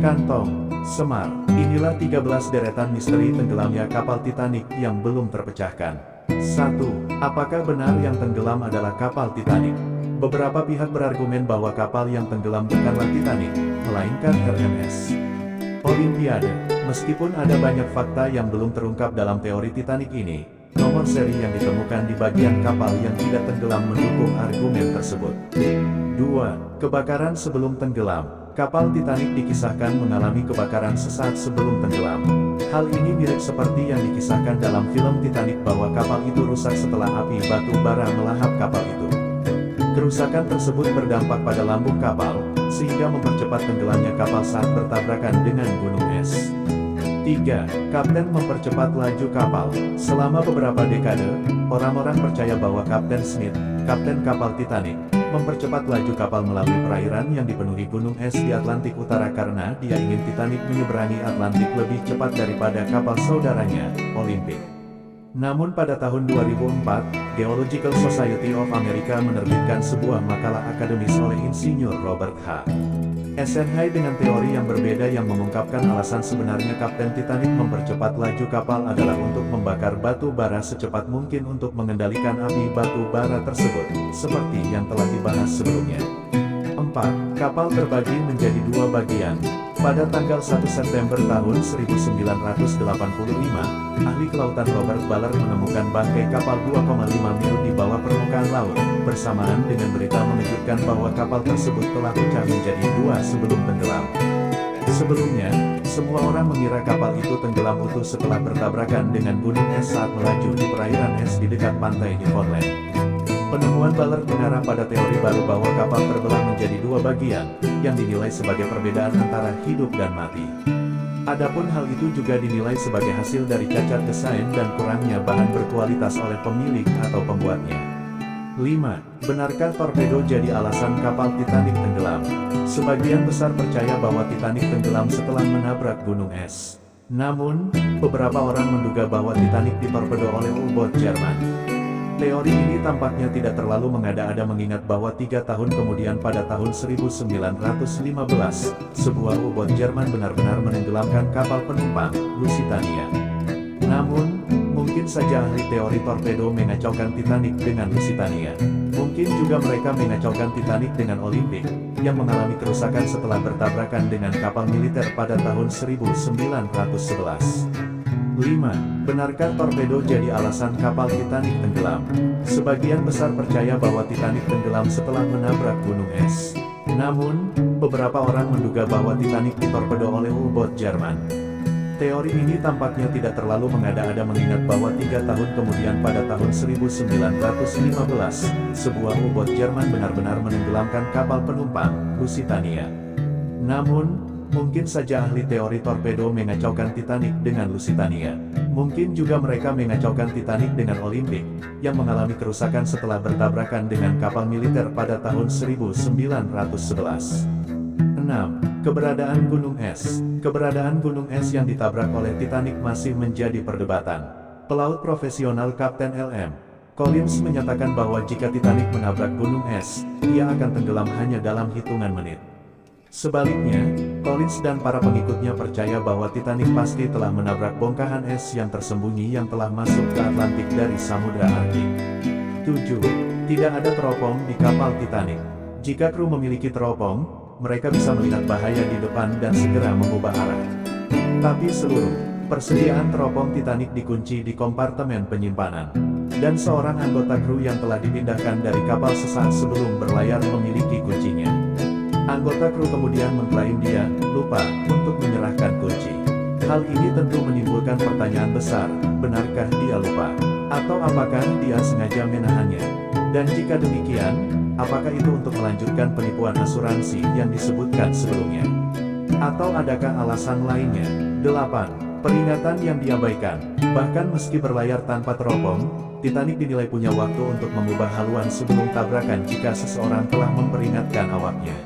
Kantong, Semar. Inilah 13 deretan misteri tenggelamnya kapal Titanic yang belum terpecahkan. 1. Apakah benar yang tenggelam adalah kapal Titanic? Beberapa pihak berargumen bahwa kapal yang tenggelam bukanlah Titanic, melainkan HMS Olympiade. Meskipun ada banyak fakta yang belum terungkap dalam teori Titanic ini, nomor seri yang ditemukan di bagian kapal yang tidak tenggelam mendukung argumen tersebut. 2. Kebakaran sebelum tenggelam. Kapal Titanic dikisahkan mengalami kebakaran sesaat sebelum tenggelam. Hal ini mirip seperti yang dikisahkan dalam film Titanic bahwa kapal itu rusak setelah api batu bara melahap kapal itu. Kerusakan tersebut berdampak pada lambung kapal, sehingga mempercepat tenggelamnya kapal saat bertabrakan dengan gunung es. 3. Kapten mempercepat laju kapal. Selama beberapa dekade, orang-orang percaya bahwa Kapten Smith, kapten kapal Titanic, mempercepat laju kapal melalui perairan yang dipenuhi gunung es di Atlantik Utara karena dia ingin Titanic menyeberangi Atlantik lebih cepat daripada kapal saudaranya, Olympic. Namun pada tahun 2004, Geological Society of America menerbitkan sebuah makalah akademis oleh Insinyur Robert H. Essenhai dengan teori yang berbeda yang mengungkapkan alasan sebenarnya Kapten Titanic mempercepat laju kapal adalah untuk membakar batu bara secepat mungkin untuk mengendalikan api batu bara tersebut, seperti yang telah dibahas sebelumnya. 4. Kapal terbagi menjadi dua bagian. Pada tanggal 1 September tahun 1985, ahli kelautan Robert Baller menemukan bangkai kapal 2,5 mil di bawah permukaan laut, bersamaan dengan berita mengejutkan bahwa kapal tersebut telah pecah menjadi dua sebelum tenggelam. Sebelumnya, semua orang mengira kapal itu tenggelam utuh setelah bertabrakan dengan gunung es saat melaju di perairan es di dekat pantai Newfoundland. Penemuan Baller mengarah pada teori baru bahwa kapal terbelah menjadi dua bagian, yang dinilai sebagai perbedaan antara hidup dan mati. Adapun hal itu juga dinilai sebagai hasil dari cacat desain dan kurangnya bahan berkualitas oleh pemilik atau pembuatnya. 5. Benarkah torpedo jadi alasan kapal Titanic tenggelam? Sebagian besar percaya bahwa Titanic tenggelam setelah menabrak gunung es. Namun, beberapa orang menduga bahwa Titanic ditorpedo oleh U-boat Jerman. Teori ini tampaknya tidak terlalu mengada-ada mengingat bahwa 3 tahun kemudian pada tahun 1915, sebuah U-boat Jerman benar-benar menenggelamkan kapal penumpang, Lusitania. Namun, mungkin saja ahli teori torpedo mengacaukan Titanic dengan Lusitania. Mungkin juga mereka mengacaukan Titanic dengan Olympic, yang mengalami kerusakan setelah bertabrakan dengan kapal militer pada tahun 1911. 5. Benarkah torpedo jadi alasan kapal Titanic tenggelam? Sebagian besar percaya bahwa Titanic tenggelam setelah menabrak gunung es. Namun, beberapa orang menduga bahwa Titanic ditorpedo oleh U-boat Jerman. Teori ini tampaknya tidak terlalu mengada-ada mengingat bahwa 3 tahun kemudian pada tahun 1915, sebuah U-boat Jerman benar-benar menenggelamkan kapal penumpang, Lusitania. Namun, mungkin saja ahli teori torpedo mengacaukan Titanic dengan Lusitania. Mungkin juga mereka mengacaukan Titanic dengan Olympic, yang mengalami kerusakan setelah bertabrakan dengan kapal militer pada tahun 1911. 6. Keberadaan gunung es. Keberadaan gunung es yang ditabrak oleh Titanic masih menjadi perdebatan. Pelaut profesional Kapten L.M. Collins menyatakan bahwa jika Titanic menabrak gunung es, ia akan tenggelam hanya dalam hitungan menit. Sebaliknya, Collins dan para pengikutnya percaya bahwa Titanic pasti telah menabrak bongkahan es yang tersembunyi yang telah masuk ke Atlantik dari Samudra Arktik. 7. Tidak ada teropong di kapal Titanic. Jika kru memiliki teropong, mereka bisa melihat bahaya di depan dan segera mengubah arah. Tapi seluruh persediaan teropong Titanic dikunci di kompartemen penyimpanan. Dan seorang anggota kru yang telah dipindahkan dari kapal sesaat sebelum berlayar memiliki kuncinya. Anggota kru kemudian mengklaim dia lupa untuk menyerahkan kunci. Hal ini tentu menimbulkan pertanyaan besar, benarkah dia lupa? Atau apakah dia sengaja menahannya? Dan jika demikian, apakah itu untuk melanjutkan penipuan asuransi yang disebutkan sebelumnya? Atau adakah alasan lainnya? 8. Peringatan yang diabaikan. Bahkan meski berlayar tanpa teropong, Titanic dinilai punya waktu untuk mengubah haluan sebelum tabrakan jika seseorang telah memperingatkan awaknya.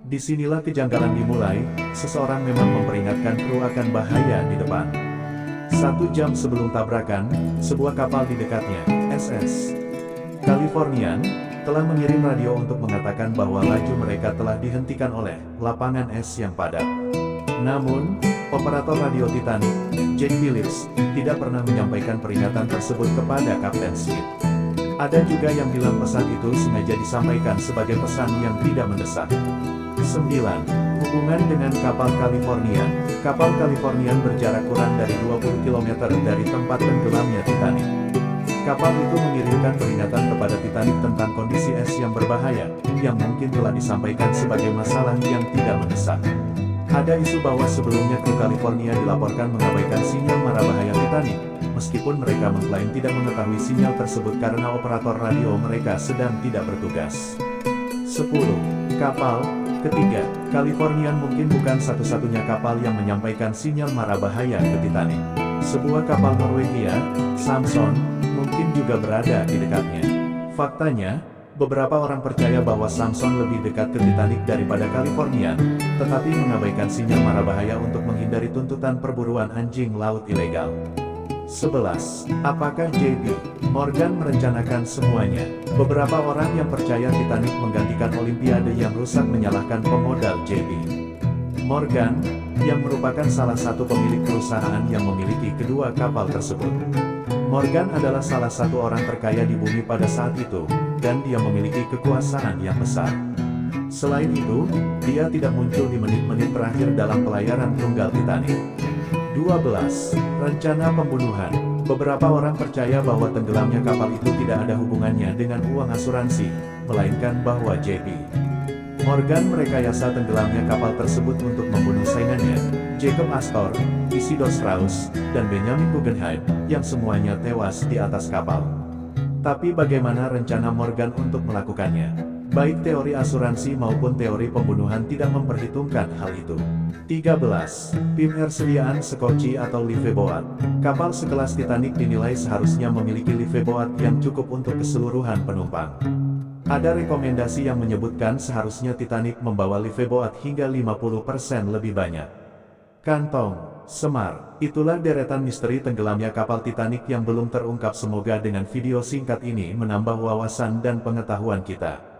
Disinilah kejanggalan dimulai, seseorang memang memperingatkan kru akan bahaya di depan. 1 jam sebelum tabrakan, sebuah kapal di dekatnya, SS Californian, telah mengirim radio untuk mengatakan bahwa laju mereka telah dihentikan oleh lapangan es yang padat. Namun, operator radio Titanic, Jack Phillips, tidak pernah menyampaikan peringatan tersebut kepada Kapten Smith. Ada juga yang bilang pesan itu sengaja disampaikan sebagai pesan yang tidak mendesak. 9. Hubungan dengan kapal Californian. Kapal Californian berjarak kurang dari 20 km dari tempat tenggelamnya Titanic. Kapal itu mengirimkan peringatan kepada Titanic tentang kondisi es yang berbahaya, yang mungkin telah disampaikan sebagai masalah yang tidak mendesak. Ada isu bahwa sebelumnya kru California dilaporkan mengabaikan sinyal mara bahaya Titanic, meskipun mereka mengklaim tidak mengetahui sinyal tersebut karena operator radio mereka sedang tidak bertugas. 10. Kapal ketiga, Californian mungkin bukan satu-satunya kapal yang menyampaikan sinyal mara bahaya ke Titanic. Sebuah kapal Norwegia, Samson, mungkin juga berada di dekatnya. Faktanya, beberapa orang percaya bahwa Samson lebih dekat ke Titanic daripada Californian, tetapi mengabaikan sinyal mara bahaya untuk menghindari tuntutan perburuan anjing laut ilegal. 11. Apakah J.P. Morgan merencanakan semuanya? Beberapa orang yang percaya Titanic menggantikan Olimpiade yang rusak menyalahkan pemodal J.P. Morgan, yang merupakan salah satu pemilik perusahaan yang memiliki kedua kapal tersebut. Morgan adalah salah satu orang terkaya di bumi pada saat itu, dan dia memiliki kekuasaan yang besar. Selain itu, dia tidak muncul di menit-menit terakhir dalam pelayaran tunggal Titanic. 12. Rencana pembunuhan. Beberapa orang percaya bahwa tenggelamnya kapal itu tidak ada hubungannya dengan uang asuransi, melainkan bahwa J.P. Morgan merekayasa tenggelamnya kapal tersebut untuk membunuh saingannya, Jacob Astor, Isidore Straus, dan Benjamin Guggenheim, yang semuanya tewas di atas kapal. Tapi bagaimana rencana Morgan untuk melakukannya? Baik teori asuransi maupun teori pembunuhan tidak memperhitungkan hal itu. 13. PIM sediaan sekoci atau lifeboat. Kapal sekelas Titanic dinilai seharusnya memiliki lifeboat yang cukup untuk keseluruhan penumpang. Ada rekomendasi yang menyebutkan seharusnya Titanic membawa lifeboat hingga 50% lebih banyak. Kantong, semar, itulah deretan misteri tenggelamnya kapal Titanic yang belum terungkap. Semoga dengan video singkat ini menambah wawasan dan pengetahuan kita.